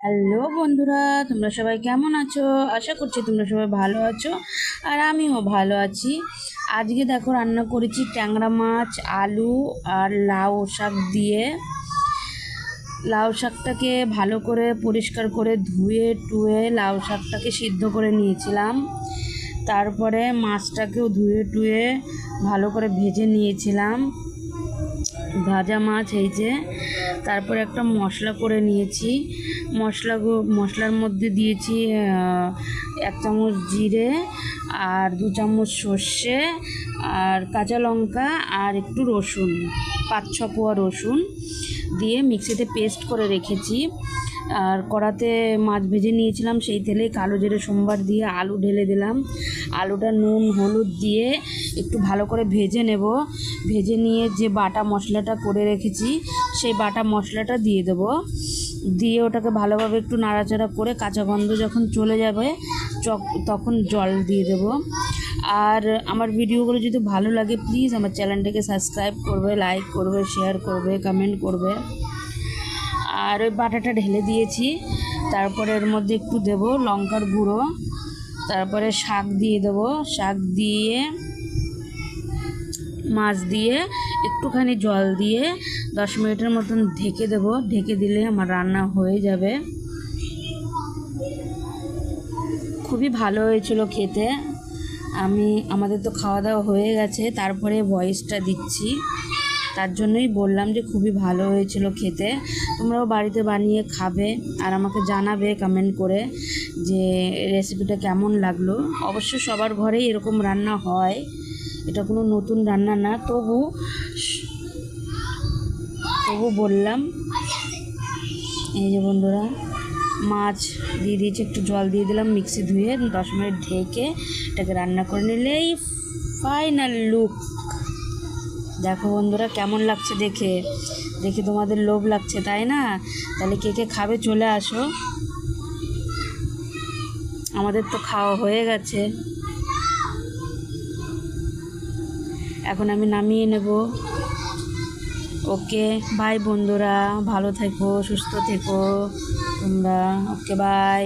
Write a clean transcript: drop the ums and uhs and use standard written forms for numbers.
Hello বন্ধুরা, তোমরা সবাই কেমন আছো? আশা করছি তোমরা সবাই ভালো আছো আর আমিও ভালো আছি। আজকে দেখো রান্না করেছি ট্যাংরা মাছ, আলু আর লাউ শাক দিয়ে। লাউ শাকটাকে ভালো করে পরিষ্কার করে ধুয়ে টুয়ে লাউ শাকটাকে সিদ্ধ করে নিয়েছিলাম। তারপরে মাছটাকেও ধুয়ে টুয়ে ভালো করে ভেজে নিয়েছিলাম। ভাজা মাছ এই যে। তারপরে একটা মশলা করে নিয়েছি। মশলার মধ্যে দিয়েছি 1 চামচ জিরে আর 2 চামচ সর্ষে আর কাঁচা লঙ্কা আর একটু রসুন, 5-6 কোয়া রসুন দিয়ে মিক্সিতে পেস্ট করে রেখেছি। আর কড়াতে মাছ ভেজে নিয়েছিলাম, সেই তেলে কালো জিরে সোমবার দিয়ে আলু ঢেলে দিলাম। আলুটা নুন হলুদ দিয়ে একটু ভালো করে ভেজে নেব। ভেজে নিয়ে যে বাটা মশলাটা করে রেখেছি সেই বাটা মশলাটা দিয়ে দেব। দিয়ে ওটাকে ভালোভাবে একটু নাড়াচাড়া করে কাঁচা গন্ধ যখন চলে যাবে তখন জল দিয়ে দেব। আর আমার ভিডিওগুলো যদি ভালো লাগে প্লিজ আমার চ্যানেলটাকে সাবস্ক্রাইব করবে, লাইক করবে, শেয়ার করবে, কমেন্ট করবে। আর ওই বাটাটা ঢেলে দিয়েছি। তারপরে এর মধ্যে একটু দেব লঙ্কার গুঁড়ো, তারপরে শাক দিয়ে দেব। শাক দিয়ে মাছ দিয়ে একটুখানি জল দিয়ে 10 মিনিটের মতন ঢেকে দেব। ঢেকে দিলে আমার রান্না হয়ে যাবে। খুবই ভালো হয়েছিল খেতে। আমাদের তো খাওয়া দাওয়া হয়ে গেছে, তারপরে ভয়েসটা দিচ্ছি, তার জন্যই বললাম যে খুবই ভালো হয়েছিল খেতে। তোমরাও বাড়িতে বানিয়ে খাবে আর আমাকে জানাবে কমেন্ট করে যে রেসিপিটা কেমন লাগলো। অবশ্য সবার ঘরেই এরকম রান্না হয়, এটা কোনো নতুন রান্না না, তবু বললাম। এই যে বন্ধুরা, মাছ দিয়ে দিয়েছি, একটু জল দিয়ে দিলাম, মিক্সি ধুয়ে 10 মিনিট ঢেকে এটাকে রান্না করে নিলেই ফাইনাল লুক। দেখো বন্ধুরা কেমন লাগছে, দেখে তোমাদের লোভ লাগছে তাই না? তাহলে কে কে খাবে চলে আসো। আমাদের তো খাওয়া হয়ে গেছে, এখন আমি নামিয়ে নেব। ওকে বাই বন্ধুরা, ভালো থেকো, সুস্থ থেকো তোমরা। Okay bye.